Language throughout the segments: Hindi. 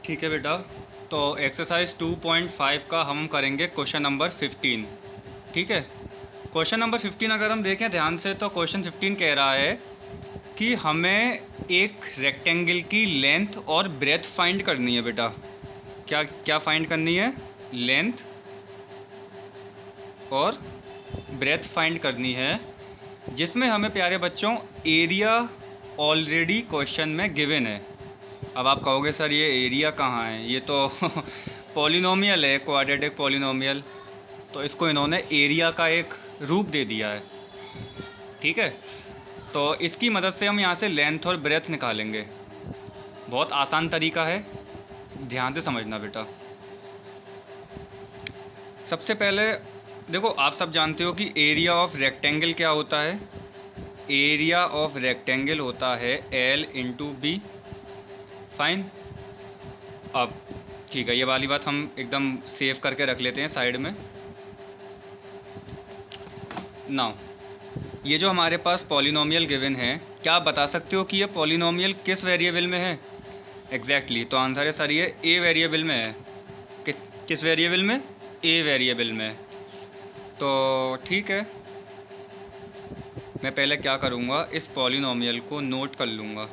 ठीक है बेटा। तो एक्सरसाइज 2.5 का हम करेंगे क्वेश्चन नंबर 15। ठीक है। क्वेश्चन नंबर 15 अगर हम देखें ध्यान से तो क्वेश्चन 15 कह रहा है कि हमें एक रेक्टेंगल की लेंथ और ब्रेथ फाइंड करनी है बेटा। क्या क्या फाइंड करनी है? लेंथ और ब्रेथ फाइंड करनी है, जिसमें हमें प्यारे बच्चों एरिया ऑलरेडी क्वेश्चन में गिवन है। अब आप कहोगे सर ये एरिया कहाँ है, ये तो पॉलिनोमियल है, क्वाड्रेटिक पॉलिनोमियल। तो इसको इन्होंने एरिया का एक रूप दे दिया है। ठीक है। तो इसकी मदद से हम यहाँ से लेंथ और ब्रेथ निकालेंगे। बहुत आसान तरीका है, ध्यान से समझना बेटा। सबसे पहले देखो, आप सब जानते हो कि एरिया ऑफ रेक्टेंगल क्या होता है। एरिया ऑफ रेक्टेंगल होता है L इंटू बी। फाइन। अब ठीक है, ये वाली बात हम एकदम सेव करके रख लेते हैं साइड में। नाउ ये जो हमारे पास पॉलिनोमियल गिवन है, क्या आप बता सकते हो कि ये पॉलिनोमियल किस वेरिएबल में है? एग्जैक्टली तो आंसर है सर ये ए वेरिएबल में है। किस किस वेरिएबल में? ए वेरिएबल में। तो ठीक है, मैं पहले क्या करूँगा, इस पॉलिनोमियल को नोट कर लूँगा।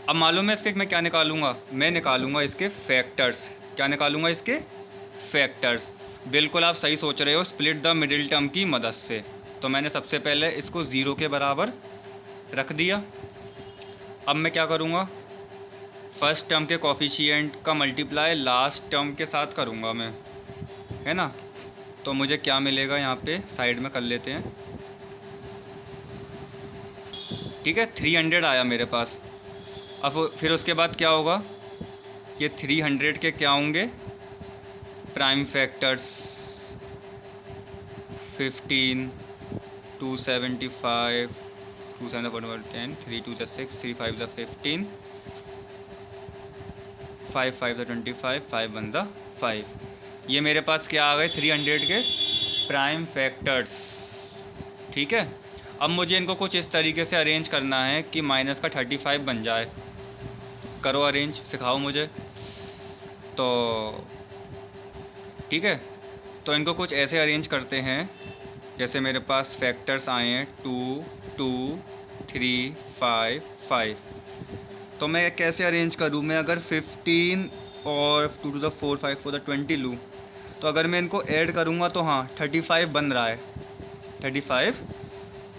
अब मालूम है इसके मैं क्या निकालूंगा? मैं निकालूंगा इसके फैक्टर्स। क्या निकालूंगा? इसके फैक्टर्स। बिल्कुल आप सही सोच रहे हो, स्प्लिट द मिडिल टर्म की मदद से। तो मैंने सबसे पहले इसको ज़ीरो के बराबर रख दिया। अब मैं क्या करूँगा, फर्स्ट टर्म के कॉफिशिएंट का मल्टीप्लाई लास्ट टर्म के साथ करूँगा मैं, है ना। तो मुझे क्या मिलेगा यहाँ पे, साइड में कर लेते हैं। ठीक है, 300 आया मेरे पास। अब फिर उसके बाद क्या होगा, ये 300 के क्या होंगे? Prime factors 15, 275, 2 7 10, 3 2 6, 3 5 15, 5 5 25, 5 1 5। ये मेरे पास क्या आ गए? 300 के प्राइम फैक्टर्स। ठीक है। अब मुझे इनको कुछ इस तरीके से अरेंज करना है कि माइनस का 35 बन जाए। करो अरेंज, सिखाओ मुझे। तो ठीक है, तो इनको कुछ ऐसे अरेंज करते हैं जैसे मेरे पास फैक्टर्स आए हैं 2 2 3 5 5। तो मैं कैसे अरेंज करूँ? मैं अगर 15 और 2 to the 4 5 4 the 20 लूँ, तो अगर मैं इनको ऐड करूँगा तो हाँ 35 बन रहा है, 35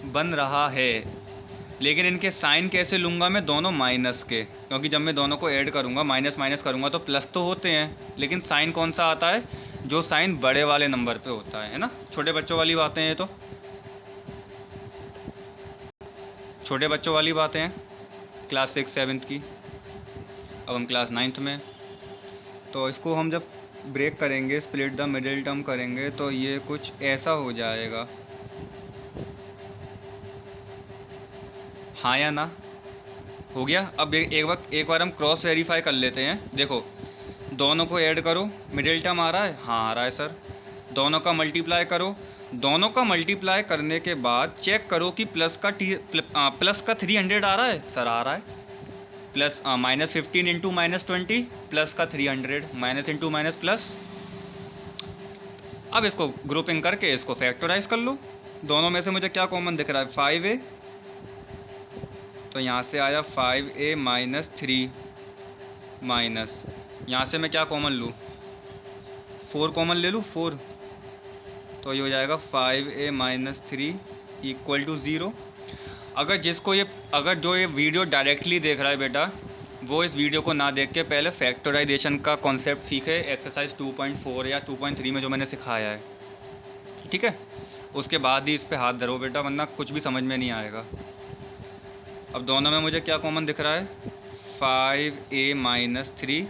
बन रहा है। लेकिन इनके साइन कैसे लूँगा मैं? दोनों माइनस के, क्योंकि जब मैं दोनों को ऐड करूँगा, माइनस माइनस करूँगा तो प्लस तो होते हैं, लेकिन साइन कौन सा आता है? जो साइन बड़े वाले नंबर पे होता है ना। छोटे बच्चों वाली बातें हैं, तो छोटे बच्चों वाली बातें हैं, क्लास 6 7 की। अब हम क्लास 9th में। तो इसको हम जब ब्रेक करेंगे, स्प्लिट द मिडिल टर्म करेंगे, तो ये कुछ ऐसा हो जाएगा। हाँ या ना? हो गया। अब एक बार हम क्रॉस वेरीफाई कर लेते हैं। देखो, दोनों को ऐड करो, मिडिल टर्म आ रहा है? हाँ आ रहा है सर। दोनों का मल्टीप्लाई करो, दोनों का मल्टीप्लाई करने के बाद चेक करो कि प्लस का 300 आ रहा है? सर आ रहा है। प्लस -15 इंटू -20 प्लस का 300, माइनस इंटू माइनस प्लस। अब इसको ग्रुपिंग करके इसको फैक्टराइज कर लो। दोनों में से मुझे क्या कॉमन दिख रहा है? 5a। तो यहाँ से आया 5a माइनस 3 माइनस, यहाँ से मैं क्या कॉमन लूँ? 4 कॉमन ले लूँ, 4। तो ये हो जाएगा 5a माइनस 3 इक्वल टू 0। अगर जो ये वीडियो डायरेक्टली देख रहा है बेटा, वो इस वीडियो को ना देख के पहले फैक्टराइजेशन का कॉन्सेप्ट सीखे, एक्सरसाइज 2.4 या 2.3 में जो मैंने सिखाया है। ठीक है, उसके बाद ही इस पे हाथ धरो बेटा, वरना कुछ भी समझ में नहीं आएगा। अब दोनों में मुझे क्या कॉमन दिख रहा है? 5a माइनस 3,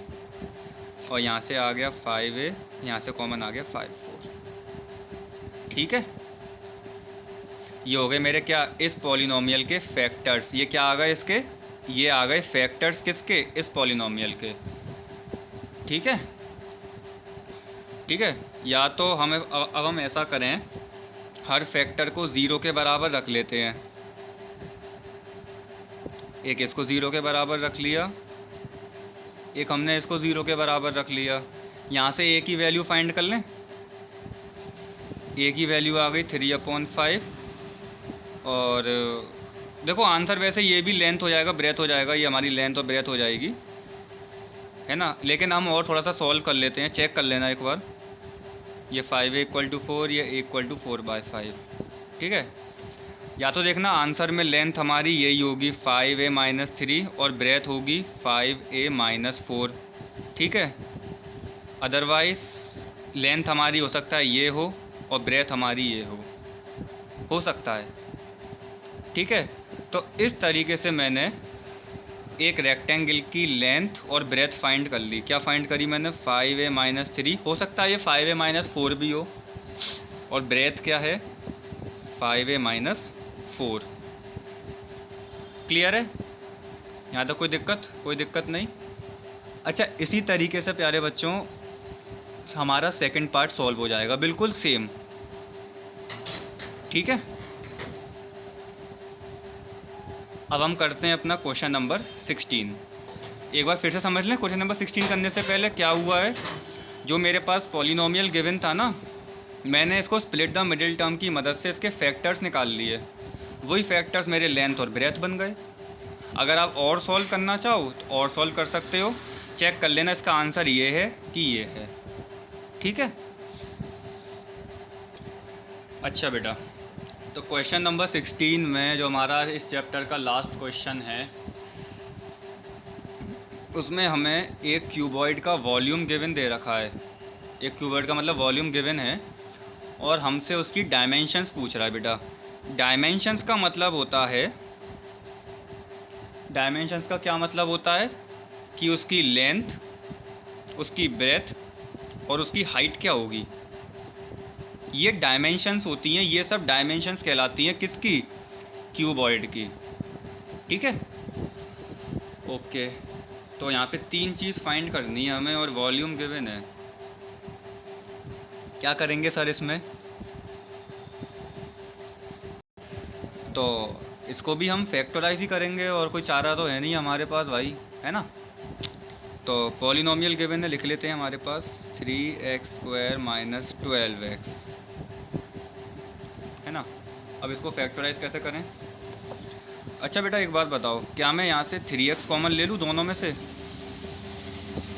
और यहाँ से आ गया 5a, यहाँ से कॉमन आ गया 5 4। ठीक है, ये हो गए मेरे क्या? इस पॉलिनोमियल के फैक्टर्स। ये क्या आ गए इसके? ये आ गए फैक्टर्स किसके? इस पॉलिनोमियल के। ठीक है, ठीक है। या तो हमें अब हम ऐसा करें, हर फैक्टर को 0 के बराबर रख लेते हैं। एक इसको 0 के बराबर रख लिया, एक हमने इसको 0 के बराबर रख लिया। यहाँ से ए की वैल्यू फाइंड कर लें। ए की वैल्यू आ गई 3/5। और देखो आंसर वैसे ये भी लेंथ हो जाएगा, ब्रेथ हो जाएगा, ये हमारी लेंथ और ब्रेथ हो जाएगी, है ना। लेकिन हम और थोड़ा सा सॉल्व कर लेते हैं, चेक कर लेना एक बार। ये 5a = 4, ये a = 4/5, ठीक है। या तो देखना आंसर में लेंथ हमारी यही होगी 5a - 3 और ब्रेथ होगी 5a - 4, ठीक है। अदरवाइज़ लेंथ हमारी हो सकता है ये हो और ब्रेथ हमारी ये हो सकता है, ठीक है। तो इस तरीके से मैंने एक रेक्टेंगल की लेंथ और ब्रेथ फाइंड कर ली। क्या फाइंड करी मैंने? 5a - 3, हो सकता है ये 5a - 4 भी हो, और ब्रेथ क्या है? 5a - 4। क्लियर है? यहाँ तक कोई दिक्कत नहीं। अच्छा, इसी तरीके से प्यारे बच्चों हमारा सेकंड पार्ट सॉल्व हो जाएगा, बिल्कुल सेम, ठीक है। अब हम करते हैं अपना क्वेश्चन नंबर 16। एक बार फिर से समझ लें, क्वेश्चन नंबर 16 करने से पहले क्या हुआ है। जो मेरे पास पॉलिनोमियल गिवन था ना, मैंने इसको स्प्लिट द मिडिल टर्म की मदद से इसके फैक्टर्स निकाल लिए। वही फैक्टर्स मेरे लेंथ और ब्रेथ बन गए। अगर आप और सॉल्व करना चाहो तो और सॉल्व कर सकते हो, चेक कर लेना इसका आंसर ये है कि ये है, ठीक है। अच्छा बेटा, तो क्वेश्चन नंबर 16 में जो हमारा इस चैप्टर का लास्ट क्वेश्चन है, उसमें हमें एक क्यूबॉइड का वॉल्यूम गिवन दे रखा है। एक क्यूबॉइड का मतलब वॉल्यूम गिवन है और हमसे उसकी डायमेंशंस पूछ रहा है बेटा। डायमेंशंस का मतलब होता है, डायमेंशंस का क्या मतलब होता है कि उसकी लेंथ, उसकी ब्रेथ और उसकी हाइट क्या होगी। ये डायमेंशंस होती हैं, ये सब डायमेंशंस कहलाती हैं किसकी? क्यूबॉइड की, ठीक है। ओके, तो यहाँ पे 3 चीज़ फाइंड करनी है हमें और वॉल्यूम गिवन है। क्या करेंगे सर इसमें? तो इसको भी हम फैक्टराइज ही करेंगे और कोई चारा तो है नहीं हमारे पास भाई, है ना। तो पॉलिनोमियल गिवन है, लिख लेते हैं हमारे पास 3x² - 12x, है ना। अब इसको फैक्टराइज कैसे करें? अच्छा बेटा एक बात बताओ, क्या मैं यहाँ से 3x कॉमन ले लूँ दोनों में से?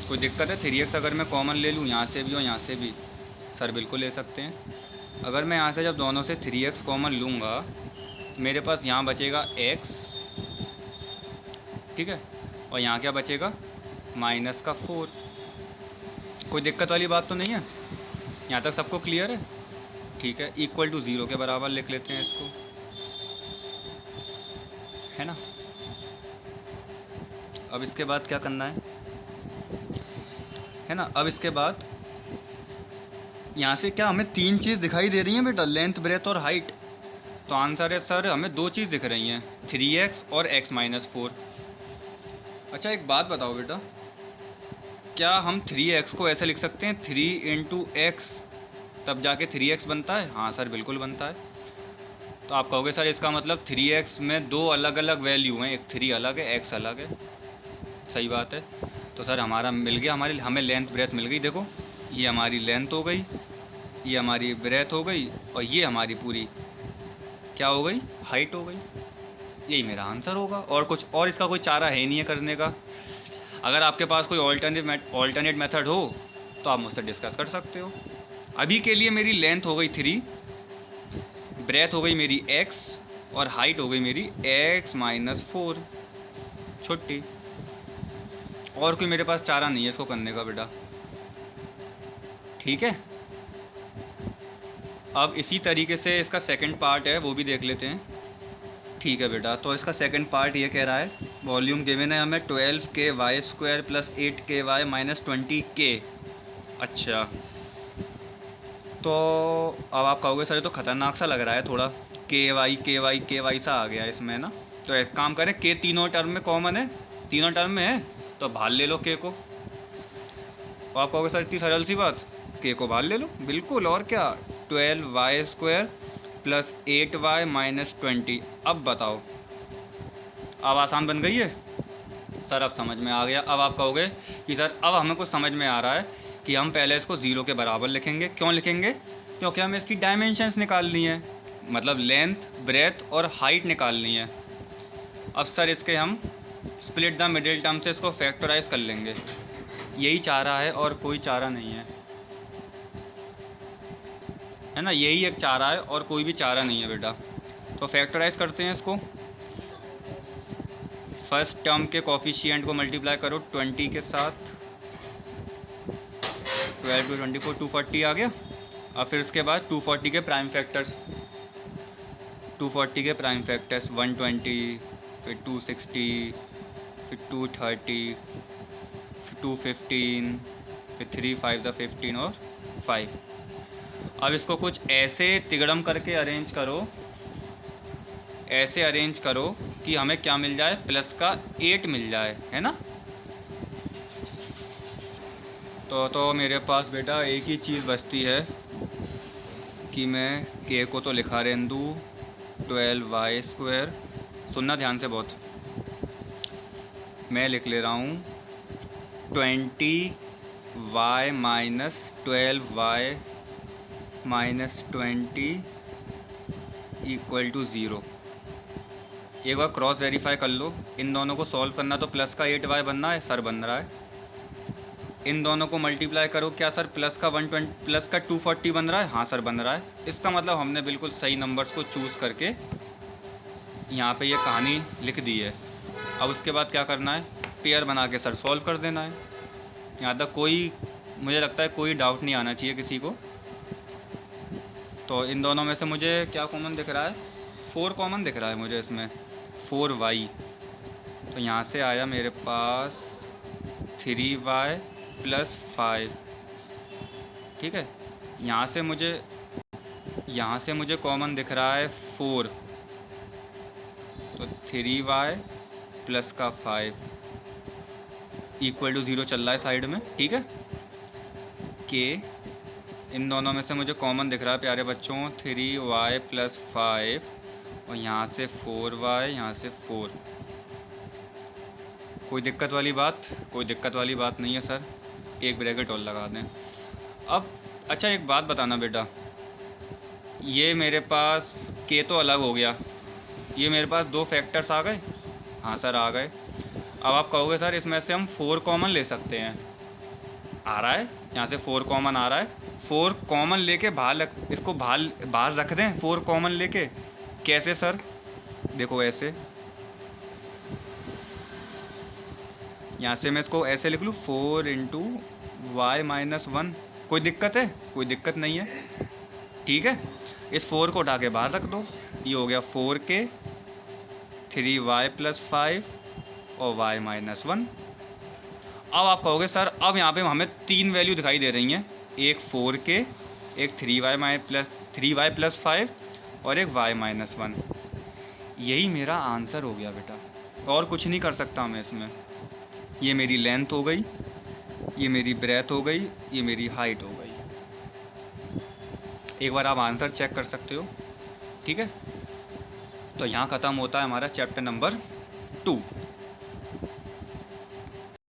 कोई दिक्कत है? 3x अगर मैं कॉमन ले लूँ यहाँ से भी और यहाँ से भी? सर बिल्कुल ले सकते हैं। अगर मैं यहाँ से जब दोनों से 3x कॉमन लूँगा, मेरे पास यहाँ बचेगा x, ठीक है, और यहाँ क्या बचेगा? -4। कोई दिक्कत वाली बात तो नहीं है? यहाँ तक सबको क्लियर है? ठीक है, = 0 के बराबर लिख लेते हैं इसको, है ना। अब इसके बाद क्या करना है ना। अब इसके बाद यहाँ से क्या हमें 3 चीज़ दिखाई दे रही हैं बेटा, लेंथ, ब्रेथ और हाइट। तो आंसर है सर हमें 2 चीज़ दिख रही हैं, 3x और x - 4। अच्छा एक बात बताओ बेटा, क्या हम 3x को ऐसे लिख सकते हैं 3 × x, तब जाके 3x बनता है? हाँ सर बिल्कुल बनता है। तो आप कहोगे सर इसका मतलब 3x में 2 अलग अलग वैल्यू हैं, एक 3 अलग है, x अलग है। सही बात है। तो सर हमारा मिल गया, हमें लेंथ ब्रेथ मिल गई। देखो ये हमारी लेंथ हो गई, ये हमारी ब्रेथ हो गई और ये हमारी पूरी क्या हो गई? हाइट हो गई। यही मेरा आंसर होगा, और कुछ और इसका कोई चारा है नहीं है करने का। अगर आपके पास कोई ऑल्टरनेट मेथड हो तो आप मुझसे डिस्कस कर सकते हो। अभी के लिए मेरी लेंथ हो गई 3, ब्रेथ हो गई मेरी x और हाइट हो गई मेरी x - 4। छुट्टी, और कोई मेरे पास चारा नहीं है इसको करने का बेटा, ठीक है। अब इसी तरीके से इसका सेकंड पार्ट है, वो भी देख लेते हैं, ठीक है बेटा। तो इसका सेकंड पार्ट ये कह रहा है, वॉल्यूम गिवन है हमें 12ky² + 8ky - 20k। अच्छा, तो अब आप कहोगे सर ये तो ख़तरनाक सा लग रहा है थोड़ा, ky सा आ गया इसमें ना। तो एक काम करें, k तीनों टर्म में कॉमन है, तीनों टर्म में है, तो बाहर ले लो k को। और आप कहोगे सर इतनी सरल सी बात, k को बाहर ले लो, बिल्कुल, और क्या। 12y² + 8y - 20। अब बताओ, अब आसान बन गई है? सर अब समझ में आ गया। अब आप कहोगे कि सर अब हमें कुछ समझ में आ रहा है कि हम पहले इसको ज़ीरो के बराबर लिखेंगे। क्यों लिखेंगे? क्योंकि हमें इसकी डायमेंशंस निकालनी है, मतलब लेंथ, ब्रेथ और हाइट निकालनी है। अब सर इसके हम स्प्लिट द मिडिल टर्म से इसको फैक्टराइज कर लेंगे। यही चारा है और कोई चारा नहीं है ना, यही एक चारा है और कोई भी चारा नहीं है बेटा। तो फैक्टराइज करते हैं इसको। फर्स्ट टर्म के कोफिशिएंट को मल्टीप्लाई करो 20 के साथ, 12 टू 24, 240 आ गया। अब फिर उसके बाद 240 के प्राइम फैक्टर्स, 240 के प्राइम फैक्टर्स 120, फिर 260, फिर 230, फिर 215, फिर 3 5 15 और 5। अब इसको कुछ ऐसे तिगड़म करके अरेंज करो, ऐसे अरेंज करो कि हमें क्या मिल जाए, प्लस का 8 मिल जाए, है ना। तो मेरे पास बेटा एक ही चीज़ बचती है कि मैं के को तो लिखा रहने दूँ 12y²। सुनना ध्यान से बहुत, मैं लिख ले रहा हूँ 20y minus 12y minus 20 equal to 0। एक बार क्रॉस वेरीफाई कर लो। इन दोनों को सॉल्व करना तो प्लस का 8y बनना है, सर बन रहा है। इन दोनों को मल्टीप्लाई करो, क्या सर प्लस का 120 प्लस का 240 बन रहा है? हाँ सर बन रहा है। इसका मतलब हमने बिल्कुल सही नंबर्स को चूज़ करके यहाँ पे ये कहानी लिख दी है। अब उसके बाद क्या करना है, पेयर बना के सर सॉल्व कर देना है। यहाँ तक कोई, मुझे लगता है कोई डाउट नहीं आना चाहिए किसी को। तो इन दोनों में से मुझे क्या कॉमन दिख रहा है? 4 कॉमन दिख रहा है मुझे इसमें, 4y। तो यहाँ से आया मेरे पास 3y प्लस 5, ठीक है। यहाँ से मुझे कॉमन दिख रहा है 4, तो 3y प्लस का 5 इक्वल टू 0 चल रहा है साइड में, ठीक है। के इन दोनों में से मुझे कॉमन दिख रहा है प्यारे बच्चों 3y प्लस 5, और यहाँ से 4y, यहाँ से 4। कोई दिक्कत वाली बात? कोई दिक्कत वाली बात नहीं है सर, एक ब्रैकेट और लगा दें। अब अच्छा एक बात बताना बेटा, ये मेरे पास के तो अलग हो गया, ये मेरे पास 2 फैक्टर्स आ गए। हाँ सर आ गए। अब आप कहोगे सर इसमें से हम 4 कॉमन ले सकते हैं। आ रहा है, यहाँ से 4 कॉमन आ रहा है। 4 कॉमन लेके इसको बाहर रख दें, 4 कॉमन लेके। कैसे सर? देखो ऐसे, यहाँ से मैं इसको ऐसे लिख लूँ 4 इंटू वाई माइनस 1। कोई दिक्कत है? कोई दिक्कत नहीं है, ठीक है। इस 4 को उठा के बाहर रख दो, ये हो गया 4k 3y प्लस 5 और y माइनस 1। अब आप कहोगे सर अब यहाँ पे हमें 3 वैल्यू दिखाई दे रही हैं, एक 4k, एक 3y प्लस 5 और एक y माइनस 1। यही मेरा आंसर हो गया बेटा, और कुछ नहीं कर सकता मैं इसमें। ये मेरी लेंथ हो गई, ये मेरी ब्रेथ हो गई, ये मेरी हाइट हो गई। एक बार आप आंसर चेक कर सकते हो, ठीक है। तो यहाँ ख़त्म होता है हमारा चैप्टर नंबर 2।